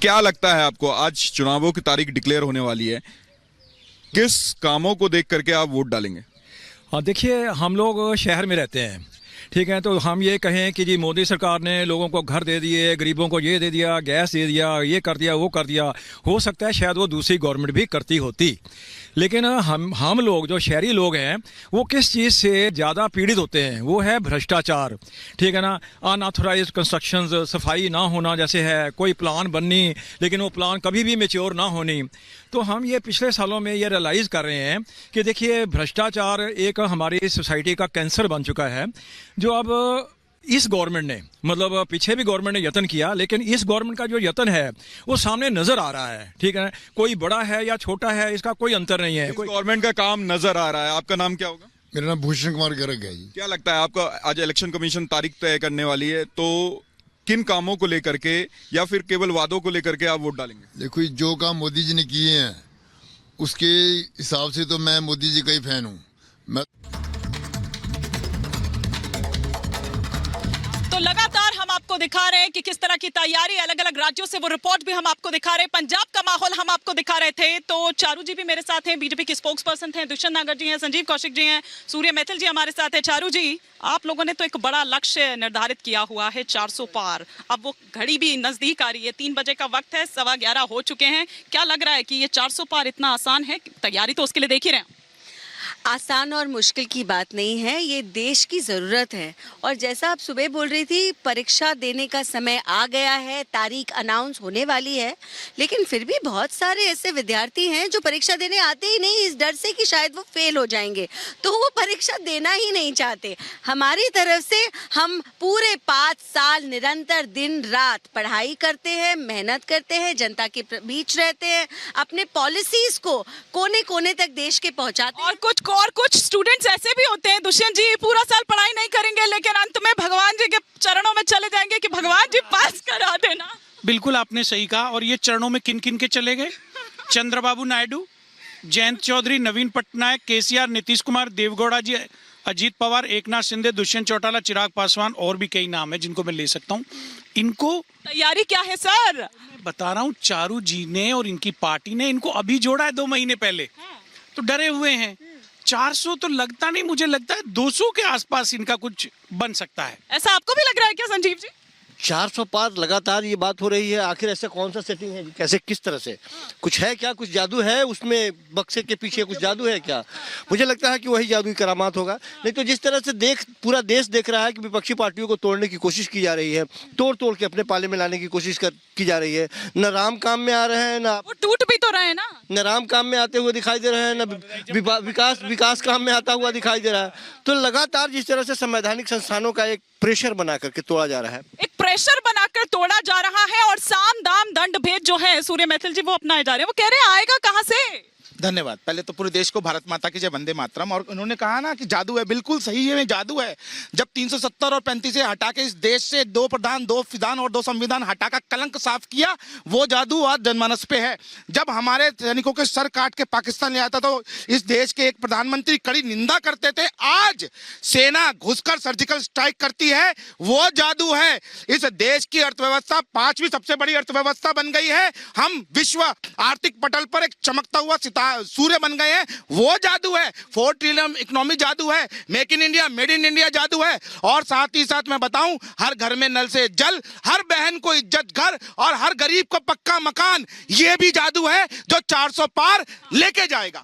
क्या लगता है आपको, आज चुनावों की तारीख डिक्लेयर होने वाली है, किस कामों को देख करके आप वोट डालेंगे? हाँ, देखिए, हम लोग शहर में रहते हैं, ठीक है। तो हम ये कहें कि जी मोदी सरकार ने लोगों को घर दे दिए, गरीबों को ये दे दिया, गैस दे दिया, ये कर दिया, वो कर दिया, हो सकता है शायद वो दूसरी गवर्नमेंट भी करती होती। लेकिन हम लोग जो शहरी लोग हैं वो किस चीज़ से ज़्यादा पीड़ित होते हैं, वो है भ्रष्टाचार, ठीक है ना। अनऑथोराइज्ड कंस्ट्रक्शंस, सफाई ना होना, जैसे है कोई प्लान बननी लेकिन वो प्लान कभी भी मैच्योर ना होनी। तो हम ये पिछले सालों में ये रियलाइज़ कर रहे हैं कि देखिए भ्रष्टाचार एक हमारी सोसाइटी का कैंसर बन चुका है, जो अब इस गवर्नमेंट ने, मतलब पीछे भी गवर्नमेंट ने यत्न किया, लेकिन इस गवर्नमेंट का जो यत्न है वो सामने नजर आ रहा है, ठीक है। कोई बड़ा है या छोटा है, इसका कोई अंतर नहीं है। कोई गवर्नमेंट का काम नजर आ रहा है। आपका नाम क्या होगा? मेरा नाम भूषण कुमार गर्ग है जी। क्या लगता है आपको, आज इलेक्शन कमीशन तारीख तय करने वाली है, तो किन कामों को लेकर के या फिर केवल वादों को लेकर के आप वोट डालेंगे? देखो, जो काम मोदी जी ने किए हैं उसके हिसाब से तो मैं मोदी जी का ही फैन हूँ। मैं तो लगातार हम आपको दिखा रहे हैं कि किस तरह की तैयारी, अलग अलग राज्यों से वो रिपोर्ट भी हम आपको दिखा रहे हैं, पंजाब का माहौल हम आपको दिखा रहे थे। तो चारू जी भी मेरे साथ हैं, बीजेपी के स्पोक्स पर्सन थे, दुष्यंत नागर जी हैं, संजीव कौशिक जी हैं, सूर्य मैथिल जी हमारे साथ है। चारू जी, आप लोगों ने तो एक बड़ा लक्ष्य निर्धारित किया हुआ है, 400 पार। अब वो घड़ी भी नजदीक आ रही है, 3 बजे का वक्त है, 11:15 हो चुके हैं। क्या लग रहा है कि ये 400 पार इतना आसान है? तैयारी तो उसके लिए देख ही रहे हैं। आसान और मुश्किल की बात नहीं है, ये देश की ज़रूरत है। और जैसा आप सुबह बोल रही थी, परीक्षा देने का समय आ गया है, तारीख अनाउंस होने वाली है, लेकिन फिर भी बहुत सारे ऐसे विद्यार्थी हैं जो परीक्षा देने आते ही नहीं, इस डर से कि शायद वो फेल हो जाएंगे, तो वो परीक्षा देना ही नहीं चाहते। हमारी तरफ से हम पूरे 5 साल निरंतर दिन रात पढ़ाई करते हैं, मेहनत करते हैं, जनता के बीच रहते हैं, अपने पॉलिसीज़ को कोने कोने तक देश के पहुँचाते हैं। और कुछ स्टूडेंट्स ऐसे भी होते हैं दुष्यंत जी, पूरा साल पढ़ाई नहीं करेंगे, लेकिन अंत में भगवान जी के चरणों में चले जाएंगे कि भगवान जी पास करा देना। बिल्कुल आपने सही कहा। और ये चरणों में किन किन के चले गए? चंद्रबाबू नायडू, जयंत चौधरी, नवीन पटनायक, केसीआर, नीतीश कुमार, देवगौड़ा जी, अजीत पवार, एकनाथ शिंदे, दुष्यंत चौटाला, चिराग पासवान, और भी कई नाम है जिनको मैं ले सकता हूँ। इनको तैयारी क्या है सर? मैं बता रहा हूँ, चारू जी ने और इनकी पार्टी ने इनको अभी जोड़ा है 2 महीने पहले, तो डरे हुए हैं। 400 तो लगता नहीं, मुझे लगता है 200 के आसपास इनका कुछ बन सकता है। ऐसा आपको भी लग रहा है क्या संजीव जी? 400 पार लगातार ये बात हो रही है, आखिर ऐसा कौन सा सेटिंग है, कैसे, किस तरह से? कुछ है क्या, कुछ जादू है उसमें, बक्से के पीछे कुछ जादू है क्या? मुझे लगता है कि वही जादू की करामात होगा। नहीं तो जिस तरह से पूरा देश देख रहा है कि विपक्षी पार्टियों को तोड़ने की कोशिश की जा रही है, तोड़ के अपने पाले में लाने की कोशिश की जा रही है, न राम काम में आ रहे हैं, ना वो टूट भी तो रहे हैं ना, न राम काम में आते हुए दिखाई दे रहे हैं, न विकास काम में आता हुआ दिखाई दे रहा है। तो लगातार जिस तरह से संवैधानिक संस्थानों का एक प्रेशर बना करके तोड़ा जा रहा है, एक प्रेशर बनाकर तोड़ा जा रहा है, और साम दाम दंड भेद जो है सूर्य मैथिल जी वो अपनाए जा रहे हैं। वो कह रहे हैं आएगा कहां से? धन्यवाद। पहले तो पूरे देश को भारत माता की जय, वंदे मातरम। और उन्होंने कहा ना कि जादू है, बिल्कुल सही है, जादू है। जब 370 और 35 से हटा के इस देश से 2 प्रधान, 2 विधान और 2 संविधान हटाकर कलंक साफ किया, वो जादू आज जनमानस पे है। जब हमारे सैनिकों के सर काट के पाकिस्तान ले आता तो इस देश के एक प्रधानमंत्री कड़ी निंदा करते थे, आज सेना घुसकर सर्जिकल स्ट्राइक करती है, वो जादू है। इस देश की अर्थव्यवस्था 5वीं सबसे बड़ी अर्थव्यवस्था बन गई है। हम विश्व आर्थिक पटल पर एक चमकता हुआ सूर्य बन गए हैं, वो जादू है। 4 ट्रिलियन इकोनॉमी जादू है, make in India, made in India जादू है। और साथ ही साथ मैं बताऊं, हर घर में नल से जल, हर बहन को इज्जत घर और हर गरीब को पक्का मकान, ये भी जादू है जो 400 पार लेके जाएगा।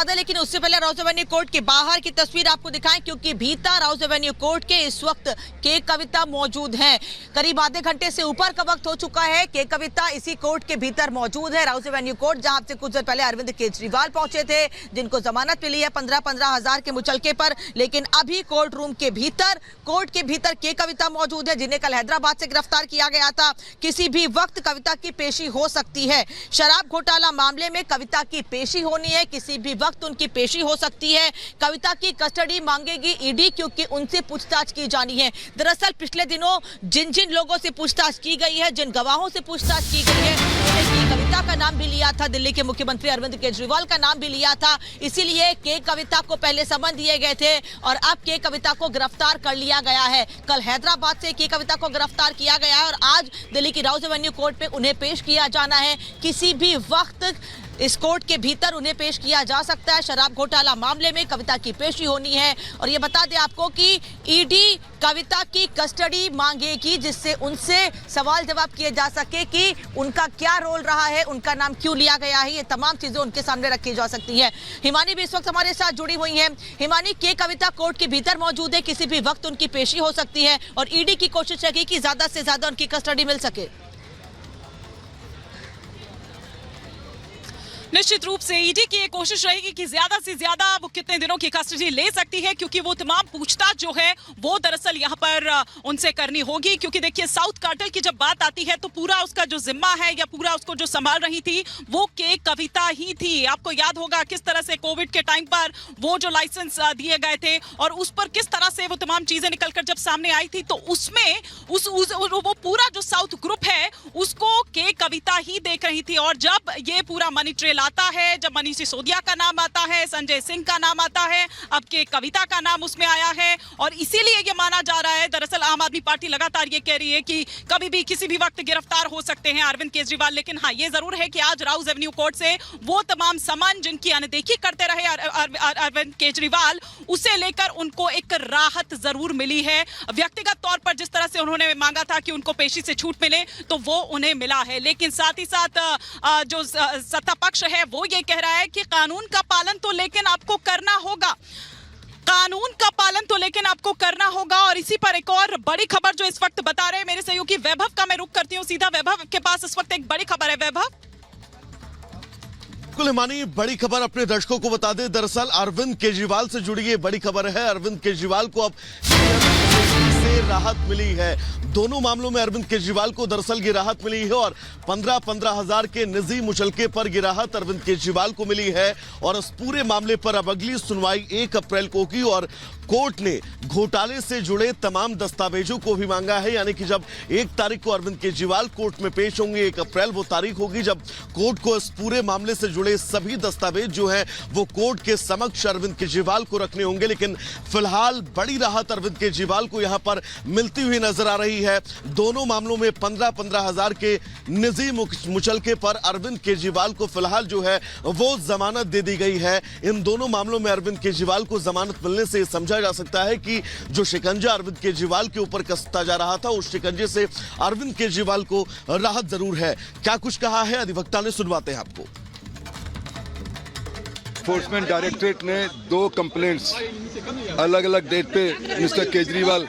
लेकिन उससे पहले राउज एवेन्यू कोर्ट के बाहर की तस्वीर आपको दिखाएं, क्योंकि भीतर राउज एवेन्यू कोर्ट के इस वक्त के कविता मौजूद हैं। करीब आधे घंटे से ऊपर का वक्त हो चुका है। के कविता इसी कोर्ट के भीतर मौजूद है, राउज एवेन्यू कोर्ट, जहां से कुछ देर पहले अरविंद केजरीवाल पहुंचे थे, जिनको जमानत मिली है 15-15 हजार के मुचलके पर। लेकिन अभी कोर्ट रूम के भीतर, कोर्ट के भीतर के कविता मौजूद है, जिन्हें कल हैदराबाद से गिरफ्तार किया गया था। किसी भी वक्त कविता की पेशी हो सकती है। शराब घोटाला मामले में कविता की पेशी होनी है, किसी भी वक्त वक्त उनकी पेशी हो सकती है। कविता की कस्टडी मांगेगी ईडी क्योंकि उनसे पूछताछ की जानी है। दरअसल पिछले दिनों जिन जिन लोगों से पूछताछ की गई है, जिन गवाहों से पूछताछ की गई है, उन्हें कविता का नाम भी लिया था, दिल्ली के मुख्यमंत्री अरविंद केजरीवाल का नाम भी लिया था। इसीलिए के कविता को पहले समन दिए गए थे और अब के कविता को गिरफ्तार कर लिया गया है। कल हैदराबाद से के कविता को गिरफ्तार किया गया है और आज दिल्ली की राउज एवेन्यू कोर्ट में उन्हें पेश किया जाना है। किसी भी वक्त इस कोर्ट के भीतर उन्हें पेश किया जा सकता है। शराब घोटाला मामले में कविता की पेशी होनी है और ये बता दें आपको कि ईडी कविता की कस्टडी मांगेगी जिससे उनसे सवाल जवाब किए जा सके कि उनका क्या रोल रहा है, उनका नाम क्यों लिया गया है। ये तमाम चीजें उनके सामने रखी जा सकती हैं। हिमानी भी इस वक्त हमारे साथ जुड़ी हुई हैं। हिमानी, के कविता कोर्ट के भीतर मौजूद है, किसी भी वक्त उनकी पेशी हो सकती है और ईडी की कोशिश है कि ज्यादा से ज्यादा उनकी कस्टडी मिल सके। निश्चित रूप से ईडी की ये कोशिश रहेगी कि ज्यादा से ज्यादा वो कितने दिनों की कस्टडी ले सकती है, क्योंकि वो तमाम पूछताछ जो है वो दरअसल यहाँ पर उनसे करनी होगी। क्योंकि देखिए, साउथ कार्टेल की जब बात आती है तो पूरा उसका जो जिम्मा है या पूरा उसको जो संभाल रही थी वो के कविता ही थी। आपको याद होगा किस तरह से कोविड के टाइम पर वो जो लाइसेंस दिए गए थे और उस पर किस तरह से वो तमाम चीजें निकलकर जब सामने आई थी, तो उसमें वो पूरा जो साउथ ग्रुप है उसको के कविता ही देख रही थी। और जब ये पूरा मनी ट्रेल आता है, जब मनीष सिसोदिया का नाम आता है, संजय सिंह का नाम आता है, अब के कविता का नाम उसमें आया है और इसीलिए ये माना जा रहा है। दरअसल आम आदमी पार्टी लगातार ये कह रही है कि कभी भी किसी भी वक्त गिरफ्तार हो सकते हैं अरविंद केजरीवाल। लेकिन हाँ, ये जरूर है कि आज राउज एवेन्यू कोर्ट से वो तमाम समन जिनकी अनदेखी करते रहे अरविंद केजरीवाल, उसे लेकर उनको एक राहत जरूर मिली है। व्यक्तिगत तौर पर जिस तरह से उन्होंने मांगा था कि उनको पेशी से छूट मिले तो वो उन्हें मिला है। लेकिन साथ ही साथ जो सत्ता पक्ष है वो ये कह रहा है कि कानून का पालन तो लेकिन आपको करना होगा, कानून का पालन तो लेकिन आपको करना होगा। और इसी पर एक और बड़ी खबर जो इस वक्त बता रहे हैं मेरे सहयोगी वैभव का मैं रुख करती हूँ सीधा। वैभव के पास इस वक्त एक बड़ी खबर है। वैभव, हिमानी, बड़ी खबर अपने दर्शकों को बता दें। दरअसल अरविंद केजरीवाल से जुड़ी ये बड़ी खबर है। अरविंद केजरीवाल को अब से राहत मिली है। दोनों मामलों में अरविंद केजरीवाल को दरअसल ये राहत मिली है और 15-15 हजार के निजी मुचलके पर ये राहत अरविंद केजरीवाल को मिली है। और इस पूरे मामले पर अब अगली सुनवाई 1 अप्रैल को होगी और कोर्ट ने घोटाले से जुड़े तमाम दस्तावेजों को भी मांगा है। यानी कि जब 1 तारीख को अरविंद केजरीवाल कोर्ट में पेश होंगे, 1 अप्रैल वो तारीख होगी जब कोर्ट को इस पूरे मामले से जुड़े सभी दस्तावेज जो हैं वो कोर्ट के समक्ष अरविंद केजरीवाल को रखने होंगे। लेकिन फिलहाल बड़ी राहत अरविंद केजरीवाल को यहां पर मिलती हुई नजर आ रही है। दोनों मामलों में 15-15 हजार के निजी मुचलके पर अरविंद केजरीवाल को फिलहाल जो है वो जमानत दे दी गई है। इन दोनों मामलों में अरविंद केजरीवाल को जमानत मिलने से समझा जा सकता है कि जो शिकंजा अरविंद केजरीवाल के ऊपर कसता जा रहा था उस शिकंजे से अरविंद केजरीवाल को राहत जरूर है। क्या कुछ कहा है अधिवक्ता ने, सुनवाते हैं आपको। एनफोर्समेंट डायरेक्टरेट ने 2 कंप्लेंट्स अलग अलग डेट पे मिस्टर केजरीवाल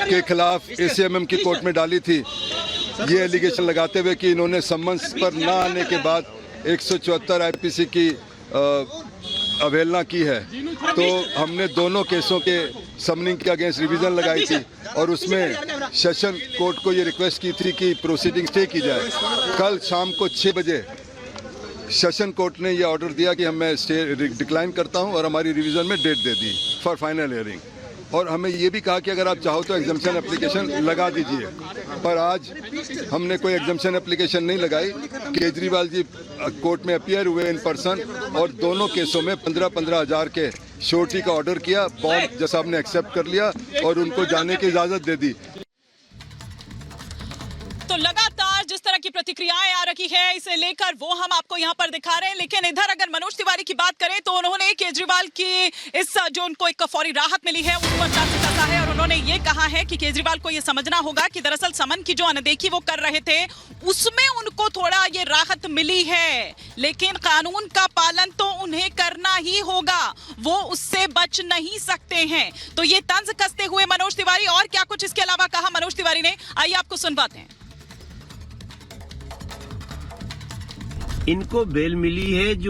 के खिलाफ एसीएमएम की कोर्ट में डाली थी। ये एलिगेशन लगाते हुए कि इन्होंने समन्स पर न आने के बाद 174 आईपीसी की अवहेलना की है। तो हमने दोनों केसों के समनिंग के अगेंस्ट रिवीजन लगाई थी और उसमें सेशन कोर्ट को ये रिक्वेस्ट की थी कि प्रोसीडिंग स्टे की जाए। कल शाम को 6 बजे सेशन कोर्ट ने ये ऑर्डर दिया कि मैं स्टे डिक्लाइन करता हूं और हमारी रिवीजन में डेट दे दी फॉर फाइनल हियरिंग। और हमें ये भी कहा कि अगर आप चाहो तो एग्जम्पशन एप्लीकेशन लगा दीजिए, पर आज हमने कोई एग्जम्पशन एप्लीकेशन नहीं लगाई। केजरीवाल जी कोर्ट में अपीयर हुए इन पर्सन और दोनों केसों में 15-15 हजार के श्योरिटी का ऑर्डर किया। बॉन्ड जज साहब ने एक्सेप्ट कर लिया और उनको जाने की इजाजत दे दी। तो लगातार जिस तरह की प्रतिक्रियाएं आ रही है इसे लेकर वो हम आपको यहाँ पर दिखा रहे हैं। लेकिन इधर अगर मनोज तिवारी की बात करें तो उन्होंने केजरीवाल की इस जो उनको एक फौरी राहत मिली है उस पर चार्ज कसा है और उन्होंने ये कहा है कि केजरीवाल को ये समझना होगा कि दरअसल समन की जो अनदेखी वो कर रहे थे उसमें उनको थोड़ा ये राहत मिली है, लेकिन कानून का पालन तो उन्हें करना ही होगा, वो उससे बच नहीं सकते हैं। तो ये तंज कसते हुए मनोज तिवारी और क्या कुछ इसके अलावा कहा मनोज तिवारी ने, आइए आपको सुनवाते हैं। इनको बेल मिली है जो